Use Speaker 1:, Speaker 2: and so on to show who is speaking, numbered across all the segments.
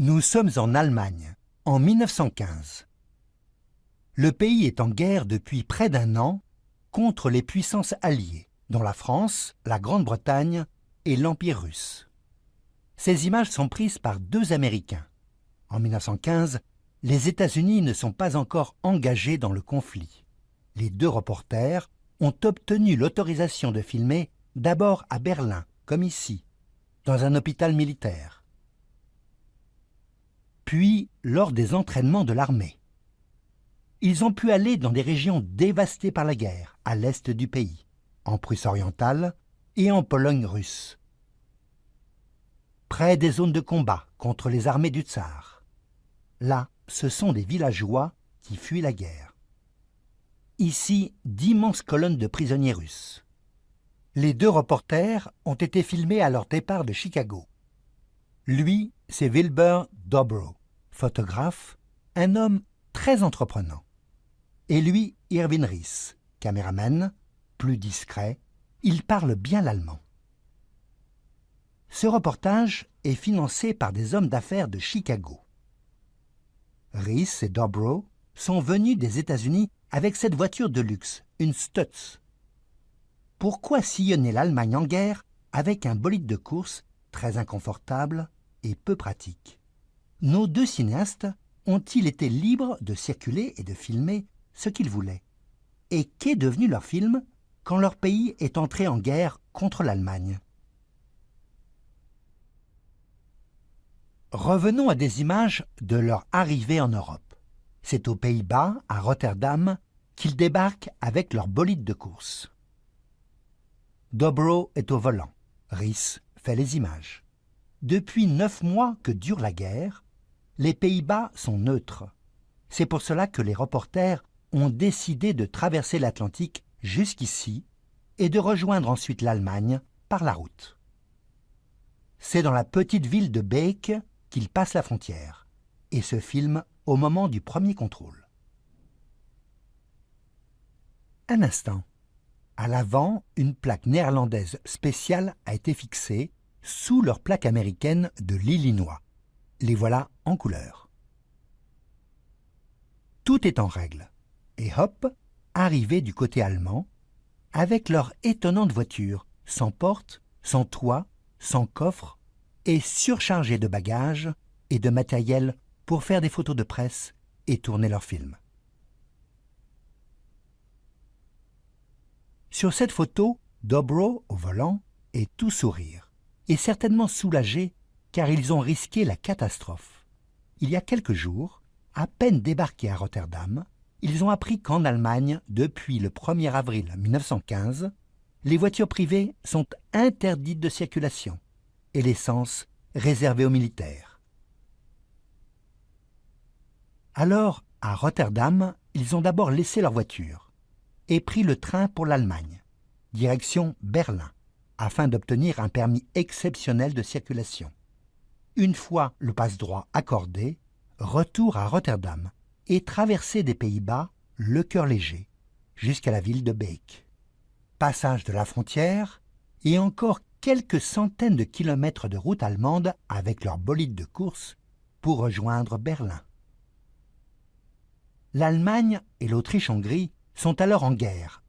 Speaker 1: Nous sommes en Allemagne, en 1915. Le pays est en guerre depuis près d'un an contre les puissances alliées, dont la France, la Grande-Bretagne et l'Empire russe. Ces images sont prises par deux Américains. En 1915, les États-Unis ne sont pas encore engagés dans le conflit. Les deux reporters ont obtenu l'autorisation de filmer d'abord à Berlin, comme ici, dans un hôpital militaire. Puis lors des entraînements de l'armée. Ils ont pu aller dans des régions dévastées par la guerre, à l'est du pays, en Prusse orientale et en Pologne russe. Près des zones de combat contre les armées du tsar. Là, ce sont des villageois qui fuient la guerre. Ici, d'immenses colonnes de prisonniers russes. Les deux reporters ont été filmés à leur départ de Chicago. Lui, c'est Wilbur Dobro, photographe, un homme très entreprenant. Et lui, Irwin Riess, caméraman, plus discret, il parle bien l'allemand. Ce reportage est financé par des hommes d'affaires de Chicago. Riess et Dobro sont venus des États-Unis avec cette voiture de luxe, une Stutz. Pourquoi sillonner l'Allemagne en guerre avec un bolide de course très inconfortable et peu pratique? Nos deux cinéastes ont-ils été libres de circuler et de filmer ce qu'ils voulaient? Et qu'est devenu leur film quand leur pays est entré en guerre contre l'Allemagne? Revenons à des images de leur arrivée en Europe. C'est aux Pays-Bas, à Rotterdam, qu'ils débarquent avec leur bolide de course. Dobro est au volant. Riess fait les images. Depuis 9 mois que dure la guerre, les Pays-Bas sont neutres. C'est pour cela que les reporters ont décidé de traverser l'Atlantique jusqu'ici et de rejoindre ensuite l'Allemagne par la route. C'est dans la petite ville de Beek qu'ils passent la frontière et se filment au moment du premier contrôle. Un instant. À l'avant, une plaque néerlandaise spéciale a été fixée sous leur plaque américaine de l'Illinois. Les voilà en couleur. Tout est en règle. Et hop, arrivés du côté allemand, avec leur étonnante voiture, sans porte, sans toit, sans coffre, et surchargée de bagages et de matériel pour faire des photos de presse et tourner leurs films. Sur cette photo, Dobro, au volant, est tout sourire, et certainement soulagé car ils ont risqué la catastrophe. Il y a quelques jours, à peine débarqués à Rotterdam, ils ont appris qu'en Allemagne, depuis le 1er avril 1915, les voitures privées sont interdites de circulation et l'essence réservée aux militaires. Alors, à Rotterdam, ils ont d'abord laissé leur voiture et pris le train pour l'Allemagne, direction Berlin, afin d'obtenir un permis exceptionnel de circulation. Une fois le passe-droit accordé, retour à Rotterdam et traversée des Pays-Bas, le cœur léger, jusqu'à la ville de Beek. Passage de la frontière et encore quelques centaines de kilomètres de route allemande avec leur bolide de course pour rejoindre Berlin. L'Allemagne et l'Autriche-Hongrie sont alors en guerre,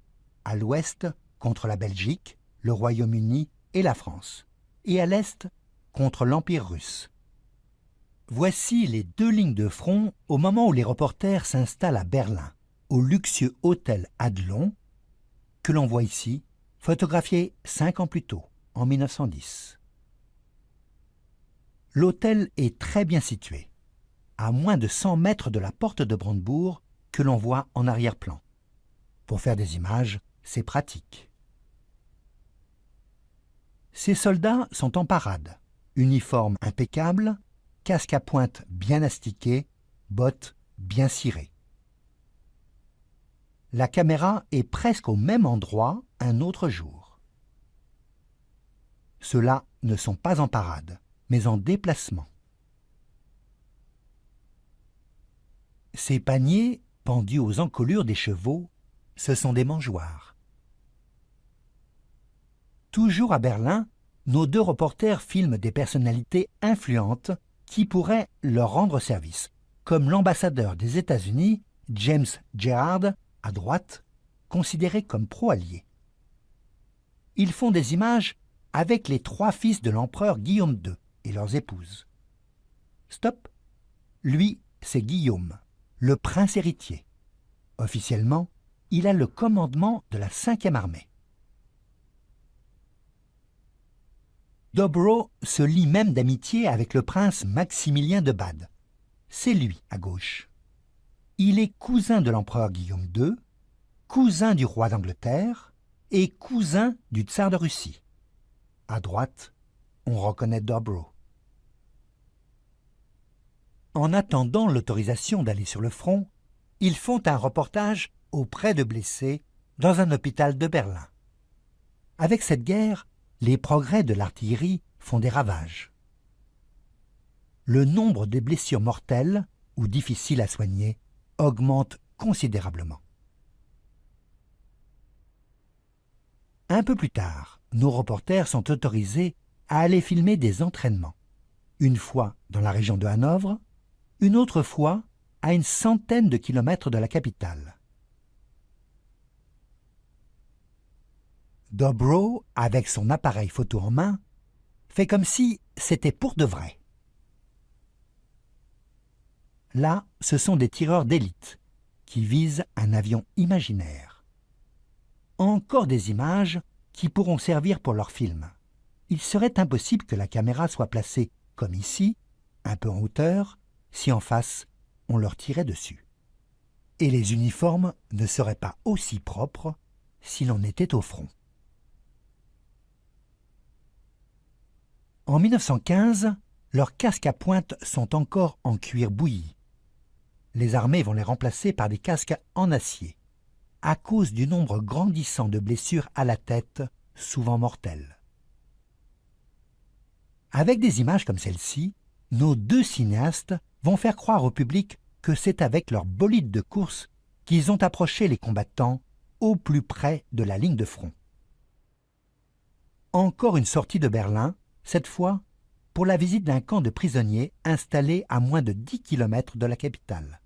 Speaker 1: à l'ouest contre la Belgique, le Royaume-Uni et la France, et à l'est contre l'Empire russe. Voici les deux lignes de front au moment où les reporters s'installent à Berlin, au luxueux hôtel Adlon, que l'on voit ici, photographié 5 ans plus tôt, en 1910. L'hôtel est très bien situé, à moins de 100 mètres de la porte de Brandebourg que l'on voit en arrière-plan. Pour faire des images, c'est pratique. Ces soldats sont en parade, uniforme impeccable, casque à pointe bien astiqué, bottes bien cirées. La caméra est presque au même endroit un autre jour. Ceux-là ne sont pas en parade, mais en déplacement. Ces paniers, pendus aux encolures des chevaux, ce sont des mangeoires. Toujours à Berlin, nos deux reporters filment des personnalités influentes qui pourraient leur rendre service, comme l'ambassadeur des États-Unis, James Gerard, à droite, considéré comme pro-allié. Ils font des images avec les 3 fils de l'empereur Guillaume II et leurs épouses. Stop! Lui, c'est Guillaume, le prince héritier. Officiellement, il a le commandement de la 5e armée. Dobro se lie même d'amitié avec le prince Maximilien de Bade. C'est lui, à gauche. Il est cousin de l'empereur Guillaume II, cousin du roi d'Angleterre et cousin du tsar de Russie. À droite, on reconnaît Dobro. En attendant l'autorisation d'aller sur le front, ils font un reportage auprès de blessés dans un hôpital de Berlin. Avec cette guerre, les progrès de l'artillerie font des ravages. Le nombre de blessures mortelles ou difficiles à soigner augmente considérablement. Un peu plus tard, nos reporters sont autorisés à aller filmer des entraînements, une fois dans la région de Hanovre, une autre fois à une centaine de kilomètres de la capitale. Dobro, avec son appareil photo en main, fait comme si c'était pour de vrai. Là, ce sont des tireurs d'élite qui visent un avion imaginaire. Encore des images qui pourront servir pour leur film. Il serait impossible que la caméra soit placée comme ici, un peu en hauteur, si en face, on leur tirait dessus. Et les uniformes ne seraient pas aussi propres si l'on était au front. En 1915, leurs casques à pointe sont encore en cuir bouilli. Les armées vont les remplacer par des casques en acier, à cause du nombre grandissant de blessures à la tête, souvent mortelles. Avec des images comme celle-ci, nos 2 cinéastes vont faire croire au public que c'est avec leur bolide de course qu'ils ont approché les combattants au plus près de la ligne de front. Encore une sortie de Berlin, cette fois pour la visite d'un camp de prisonniers installé à moins de 10 km de la capitale.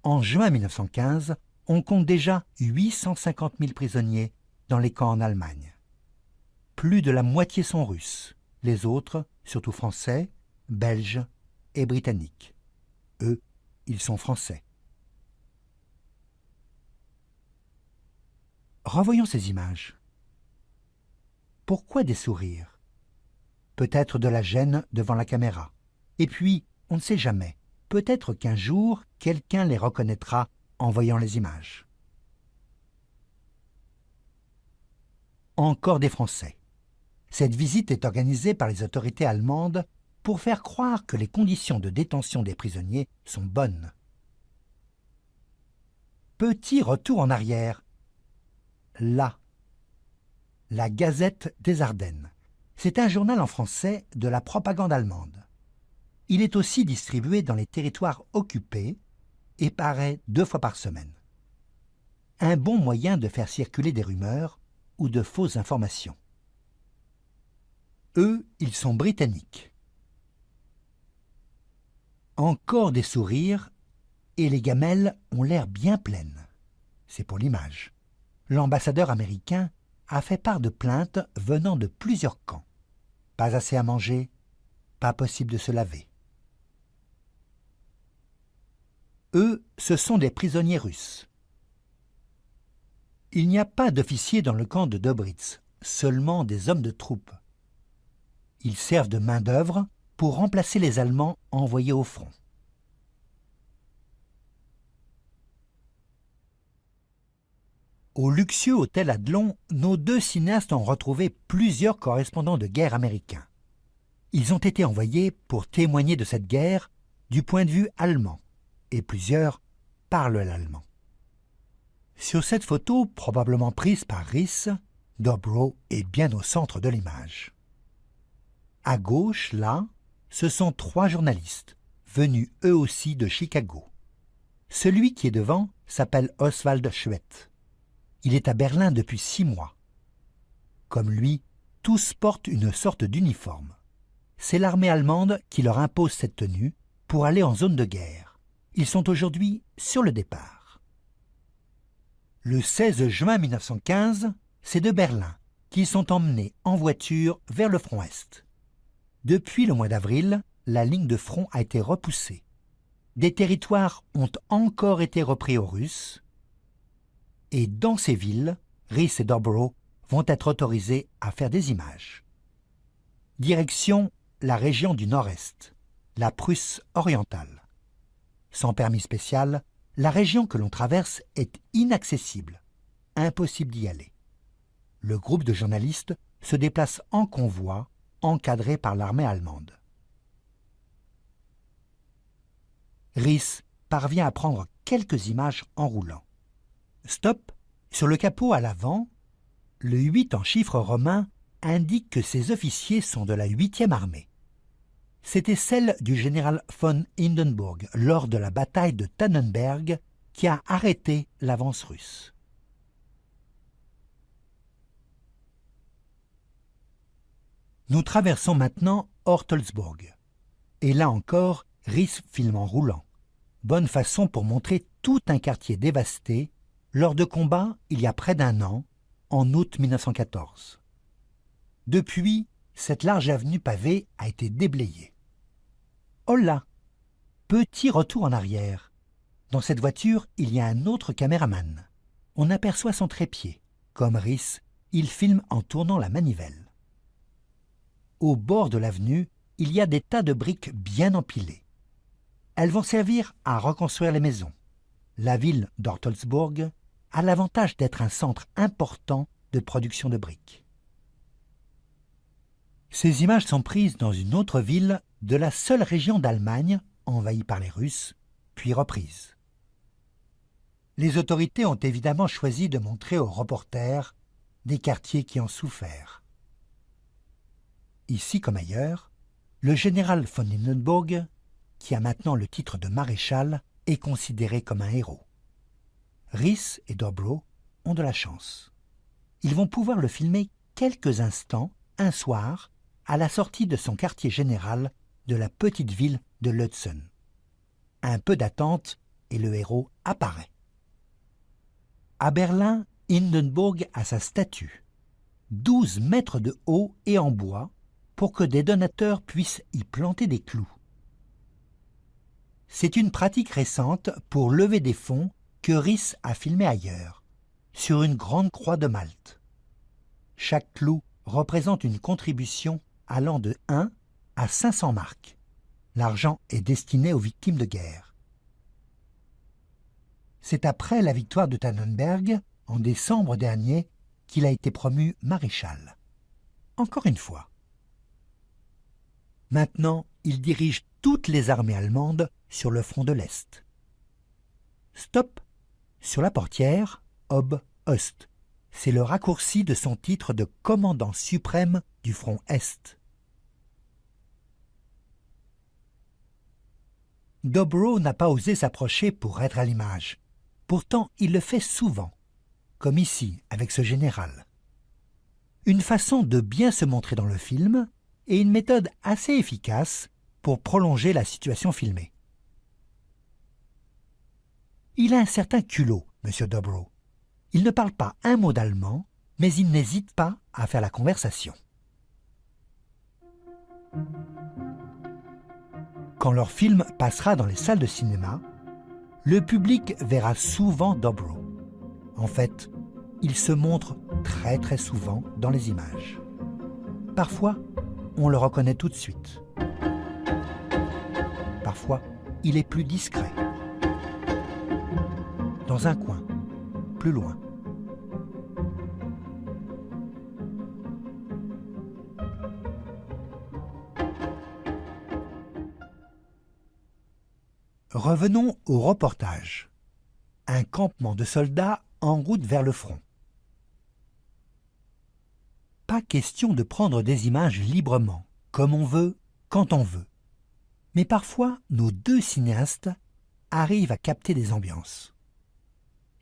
Speaker 1: En juin 1915, on compte déjà 850 000 prisonniers dans les camps en Allemagne. Plus de la moitié sont russes, les autres, surtout français, belges et britanniques. Eux, ils sont français. Revoyons ces images. Pourquoi des sourires? Peut-être de la gêne devant la caméra. Et puis, on ne sait jamais, peut-être qu'un jour, quelqu'un les reconnaîtra en voyant les images. Encore des Français. Cette visite est organisée par les autorités allemandes pour faire croire que les conditions de détention des prisonniers sont bonnes. Petit retour en arrière. Là, la Gazette des Ardennes. C'est un journal en français de la propagande allemande. Il est aussi distribué dans les territoires occupés et paraît 2 fois par semaine. Un bon moyen de faire circuler des rumeurs ou de fausses informations. Eux, ils sont britanniques. Encore des sourires et les gamelles ont l'air bien pleines. C'est pour l'image. L'ambassadeur américain a fait part de plaintes venant de plusieurs camps. Pas assez à manger, pas possible de se laver. Eux, ce sont des prisonniers russes. Il n'y a pas d'officiers dans le camp de Dobritz, seulement des hommes de troupe. Ils servent de main-d'œuvre pour remplacer les Allemands envoyés au front. Au luxueux hôtel Adlon, nos 2 cinéastes ont retrouvé plusieurs correspondants de guerre américains. Ils ont été envoyés pour témoigner de cette guerre du point de vue allemand, et plusieurs parlent l'allemand. Sur cette photo, probablement prise par Riss, Dobro est bien au centre de l'image. À gauche, là, ce sont 3 journalistes, venus eux aussi de Chicago. Celui qui est devant s'appelle Oswald Schwett. Il est à Berlin depuis 6 mois. Comme lui, tous portent une sorte d'uniforme. c'est l'armée allemande qui leur impose cette tenue pour aller en zone de guerre. Ils sont aujourd'hui sur le départ. Le 16 juin 1915, c'est de Berlin qu'ils sont emmenés en voiture vers le front Est. Depuis le mois d'avril, la ligne de front a été repoussée. Des territoires ont encore été repris aux Russes. Et dans ces villes, Rhys et Dobrow vont être autorisés à faire des images. Direction la région du Nord-Est, la Prusse orientale. Sans permis spécial, la région que l'on traverse est inaccessible, impossible d'y aller. Le groupe de journalistes se déplace en convoi, encadré par l'armée allemande. Rhys parvient à prendre quelques images en roulant. Stop, sur le capot à l'avant, le 8 en chiffres romains indique que ces officiers sont de la 8e armée. C'était celle du général von Hindenburg lors de la bataille de Tannenberg qui a arrêté l'avance russe. Nous traversons maintenant Ortelsburg. Et là encore, Rhys filme en roulant. Bonne façon pour montrer tout un quartier dévasté lors de combats il y a près d'un an, en août 1914. Depuis, cette large avenue pavée a été déblayée. Oh là! Petit retour en arrière. Dans cette voiture, il y a un autre caméraman. On aperçoit son trépied. Comme Rhys, il filme en tournant la manivelle. Au bord de l'avenue, il y a des tas de briques bien empilées. Elles vont servir à reconstruire les maisons. La ville d'Ortelsburg a l'avantage d'être un centre important de production de briques. Ces images sont prises dans une autre ville de la seule région d'Allemagne envahie par les Russes, puis reprises. Les autorités ont évidemment choisi de montrer aux reporters des quartiers qui ont souffert. Ici comme ailleurs, le général von Hindenburg, qui a maintenant le titre de maréchal, est considéré comme un héros. Rhys et Dobrow ont de la chance. Ils vont pouvoir le filmer quelques instants, un soir, à la sortie de son quartier général de la petite ville de Lutzen. Un peu d'attente et le héros apparaît. À Berlin, Hindenburg a sa statue, 12 mètres de haut et en bois, pour que des donateurs puissent y planter des clous. C'est une pratique récente pour lever des fonds que Rhys a filmé ailleurs, sur une grande croix de Malte. Chaque clou représente une contribution allant de 1 à 500 marks. L'argent est destiné aux victimes de guerre. C'est après la victoire de Tannenberg, en décembre dernier, qu'il a été promu maréchal. Encore une fois. Maintenant, il dirige toutes les armées allemandes sur le front de l'Est. Stop, sur la portière, Ob Ost. C'est le raccourci de son titre de commandant suprême du front Est. Dobrow n'a pas osé s'approcher pour être à l'image. Pourtant, il le fait souvent, comme ici avec ce général. Une façon de bien se montrer dans le film et une méthode assez efficace pour prolonger la situation filmée. Il a un certain culot, M. Dobrow. Il ne parle pas un mot d'allemand, mais il n'hésite pas à faire la conversation. Quand leur film passera dans les salles de cinéma, le public verra souvent Dobrow. En fait, il se montre très souvent dans les images. Parfois, on le reconnaît tout de suite. Parfois, il est plus discret. Dans un coin, plus loin. Revenons au reportage. Un campement de soldats en route vers le front. Pas question de prendre des images librement, comme on veut, quand on veut. Mais parfois, nos deux cinéastes arrivent à capter des ambiances.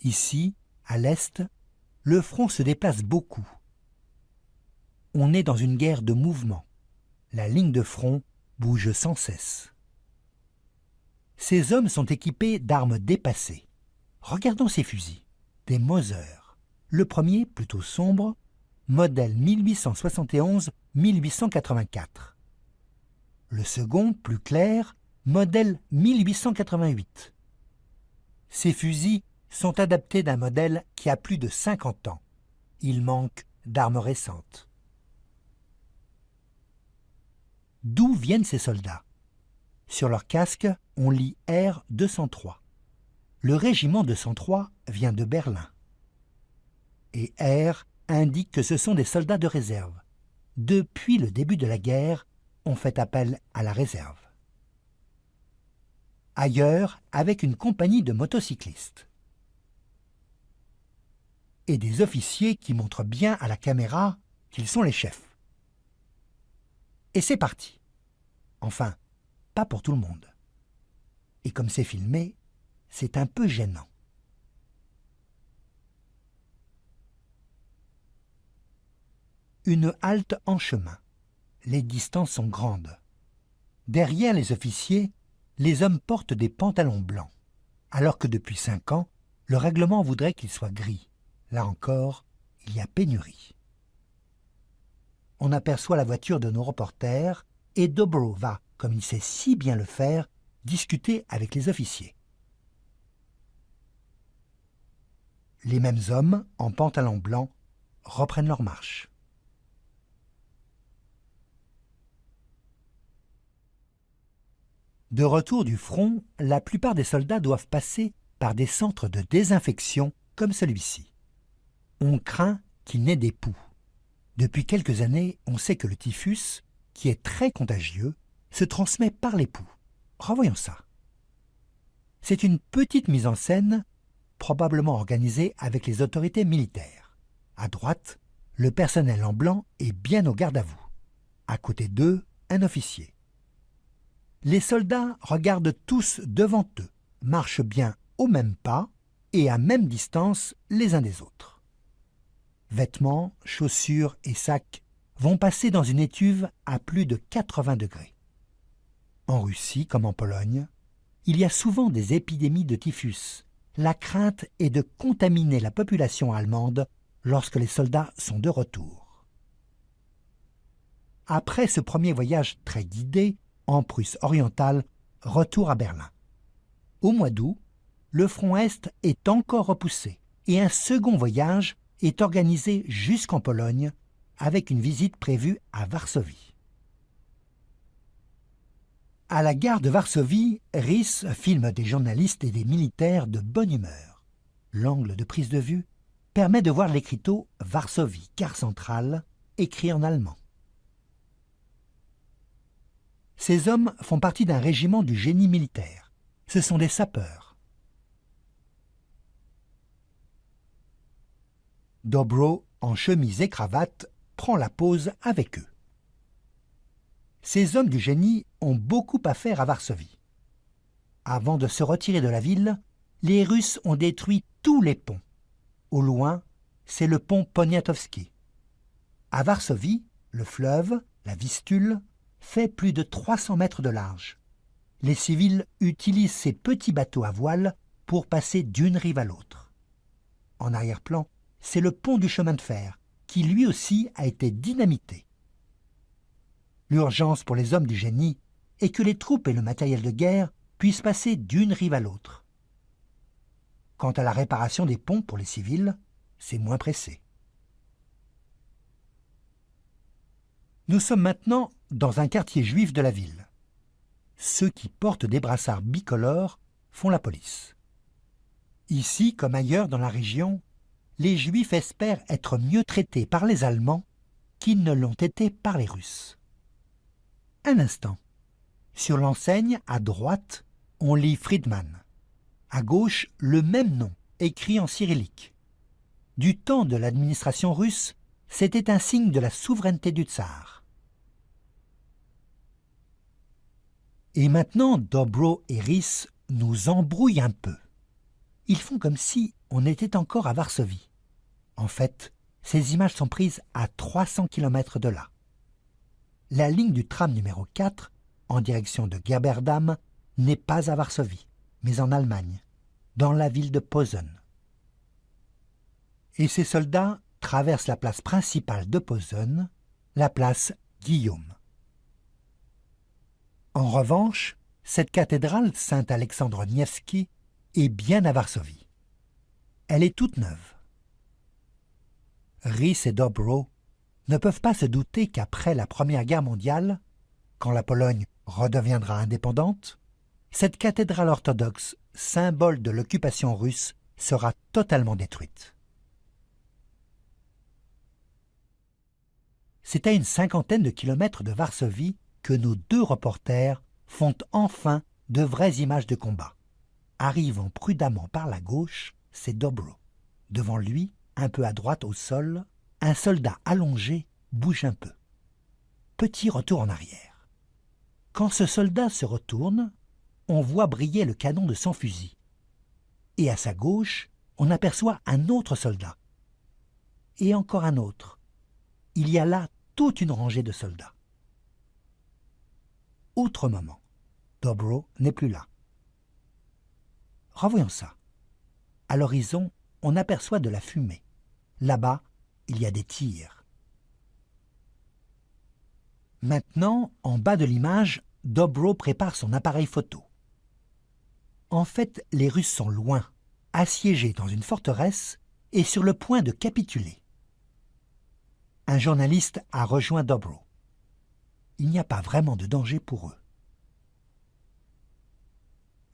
Speaker 1: Ici, à l'Est, le front se déplace beaucoup. On est dans une guerre de mouvement. La ligne de front bouge sans cesse. Ces hommes sont équipés d'armes dépassées. Regardons ces fusils. Des Mauser. Le premier, plutôt sombre, modèle 1871-1884. Le second, plus clair, modèle 1888. Ces fusils sont adaptés d'un modèle qui a plus de 50 ans. Il manque d'armes récentes. D'où viennent ces soldats? Sur leur casque, on lit R-203. Le régiment 203 vient de Berlin. Et R indique que ce sont des soldats de réserve. Depuis le début de la guerre, on fait appel à la réserve. Ailleurs, avec une compagnie de motocyclistes. Et des officiers qui montrent bien à la caméra qu'ils sont les chefs. Et c'est parti. Enfin, pas pour tout le monde. Et comme c'est filmé, c'est un peu gênant. Une halte en chemin. Les distances sont grandes. Derrière les officiers, les hommes portent des pantalons blancs, alors que depuis 5 ans, le règlement voudrait qu'ils soient gris. Là encore, il y a pénurie. On aperçoit la voiture de nos reporters et Dobro va, comme il sait si bien le faire, discuter avec les officiers. Les mêmes hommes, en pantalon blanc, reprennent leur marche. De retour du front, la plupart des soldats doivent passer par des centres de désinfection comme celui-ci. On craint qu'il n'ait des poux. Depuis quelques années, on sait que le typhus, qui est très contagieux, se transmet par les poux. Revoyons ça. C'est une petite mise en scène, probablement organisée avec les autorités militaires. À droite, le personnel en blanc est bien au garde à vous. À côté d'eux, un officier. Les soldats regardent tous devant eux, marchent bien au même pas et à même distance les uns des autres. Vêtements, chaussures et sacs vont passer dans une étuve à plus de 80 degrés. En Russie, comme en Pologne, il y a souvent des épidémies de typhus. La crainte est de contaminer la population allemande lorsque les soldats sont de retour. Après ce premier voyage très guidé, en Prusse orientale, retour à Berlin. Au mois d'août, le front Est est encore repoussé et un second voyage est organisé jusqu'en Pologne avec une visite prévue à Varsovie. À la gare de Varsovie, Riss filme des journalistes et des militaires de bonne humeur. L'angle de prise de vue permet de voir l'écriteau « Varsovie, gare centrale » écrit en allemand. Ces hommes font partie d'un régiment du génie militaire. Ce sont des sapeurs. Dobro, en chemise et cravate, prend la pose avec eux. Ces hommes du génie ont beaucoup à faire à Varsovie. Avant de se retirer de la ville, les Russes ont détruit tous les ponts. Au loin, c'est le pont Poniatowski. À Varsovie, le fleuve, la Vistule, fait plus de 300 mètres de large. Les civils utilisent ces petits bateaux à voile pour passer d'une rive à l'autre. En arrière-plan, c'est le pont du chemin de fer, qui lui aussi a été dynamité. L'urgence pour les hommes du génie est que les troupes et le matériel de guerre puissent passer d'une rive à l'autre. Quant à la réparation des ponts pour les civils, c'est moins pressé. Nous sommes maintenant dans un quartier juif de la ville. Ceux qui portent des brassards bicolores font la police. Ici, comme ailleurs dans la région, les Juifs espèrent être mieux traités par les Allemands qu'ils ne l'ont été par les Russes. Un instant. Sur l'enseigne, à droite, on lit Friedman. À gauche, le même nom, écrit en cyrillique. Du temps de l'administration russe, c'était un signe de la souveraineté du tsar. Et maintenant, Dobro et Riss nous embrouillent un peu. Ils font comme si on était encore à Varsovie. En fait, ces images sont prises à 300 km de là. la ligne du tram numéro 4, en direction de Gerberdam, n'est pas à Varsovie, mais en Allemagne, dans la ville de Posen. Et ces soldats traversent la place principale de Posen, la place Guillaume. En revanche, cette cathédrale Saint-Alexandre Nevski est bien à Varsovie. Elle est toute neuve. Rys et Dobro ne peuvent pas se douter qu'après la Première Guerre mondiale, quand la Pologne redeviendra indépendante, cette cathédrale orthodoxe, symbole de l'occupation russe, sera totalement détruite. C'est à une 50aine de kilomètres de Varsovie que nos deux reporters font enfin de vraies images de combat. Arrivant prudemment par la gauche, c'est Dobro. Devant lui, un peu à droite au sol, un soldat allongé bouge un peu. Petit retour en arrière. Quand ce soldat se retourne, on voit briller le canon de son fusil. Et à sa gauche, on aperçoit un autre soldat. Et encore un autre. Il y a là toute une rangée de soldats. Autre moment. Dobro n'est plus là. Revoyons ça. À l'horizon, on aperçoit de la fumée. Là-bas, il y a des tirs. Maintenant, en bas de l'image, Dobro prépare son appareil photo. En fait, les Russes sont loin, assiégés dans une forteresse et sur le point de capituler. Un journaliste a rejoint Dobro. Il n'y a pas vraiment de danger pour eux.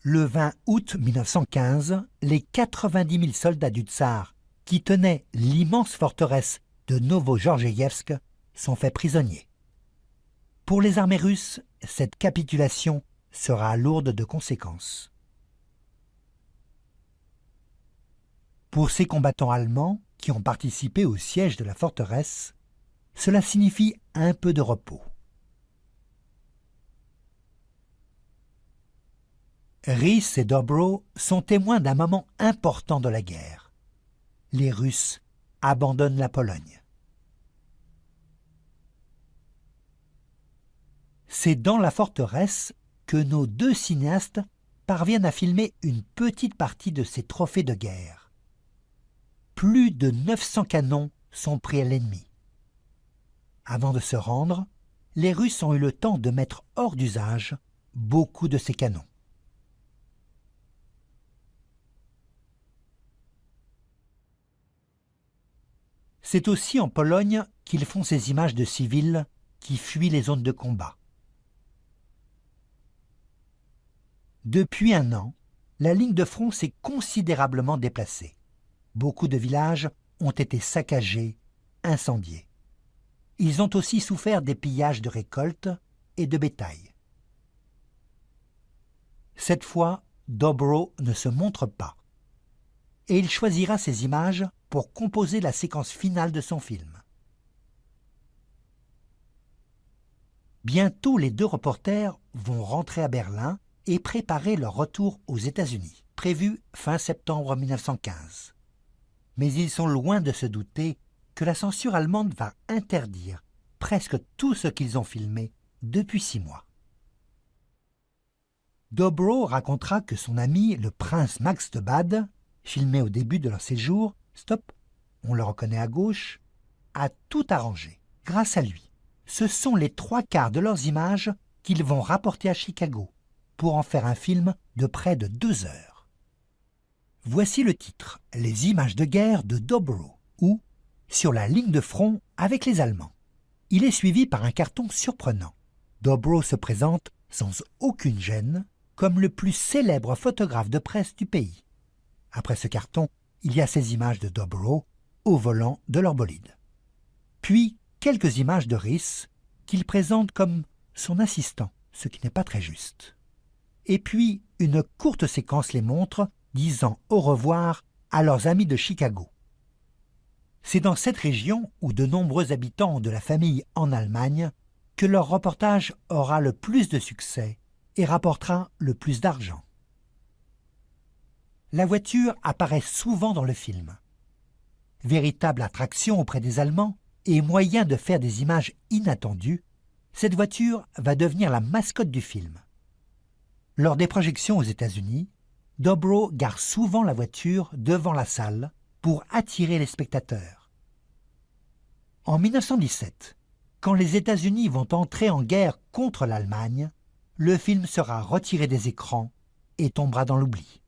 Speaker 1: Le 20 août 1915, les 90 000 soldats du tsar qui tenaient l'immense forteresse de Novogorgievsk sont faits prisonniers. Pour les armées russes, cette capitulation sera lourde de conséquences. Pour ces combattants allemands qui ont participé au siège de la forteresse, cela signifie un peu de repos. Rys et Dobro sont témoins d'un moment important de la guerre. Les Russes abandonnent la Pologne. C'est dans la forteresse que nos deux cinéastes parviennent à filmer une petite partie de ces trophées de guerre. Plus de 900 canons sont pris à l'ennemi. Avant de se rendre, les Russes ont eu le temps de mettre hors d'usage beaucoup de ces canons. C'est aussi en Pologne qu'ils font ces images de civils qui fuient les zones de combat. Depuis un an, la ligne de front s'est considérablement déplacée. Beaucoup de villages ont été saccagés, incendiés. Ils ont aussi souffert des pillages de récoltes et de bétail. Cette fois, Dobro ne se montre pas. Et il choisira ces images pour composer la séquence finale de son film. Bientôt, les deux reporters vont rentrer à Berlin et préparer leur retour aux États-Unis, prévu fin septembre 1915. Mais ils sont loin de se douter que la censure allemande va interdire presque tout ce qu'ils ont filmé depuis 6 mois. Dobro racontera que son ami, le prince Max de Bade, filmé au début de leur séjour, stop, on le reconnaît à gauche, a tout arrangé. Grâce à lui, ce sont les 3/4 de leurs images qu'ils vont rapporter à Chicago pour en faire un film de près de 2 heures. Voici le titre, Les images de guerre de Dobro, ou Sur la ligne de front avec les Allemands. Il est suivi par un carton surprenant. Dobro se présente sans aucune gêne comme le plus célèbre photographe de presse du pays. Après ce carton, il y a ces images de Dobro au volant de leur bolide. Puis, quelques images de Rys qu'il présente comme son assistant, ce qui n'est pas très juste. Et puis, une courte séquence les montre disant au revoir à leurs amis de Chicago. C'est dans cette région où de nombreux habitants ont de la famille en Allemagne que leur reportage aura le plus de succès et rapportera le plus d'argent. La voiture apparaît souvent dans le film. Véritable attraction auprès des Allemands et moyen de faire des images inattendues, Cette voiture va devenir la mascotte du film. Lors des projections aux États-Unis, Dobro gare souvent la voiture devant la salle pour attirer les spectateurs. En 1917, quand les États-Unis vont entrer en guerre contre l'Allemagne, le film sera retiré des écrans et tombera dans l'oubli.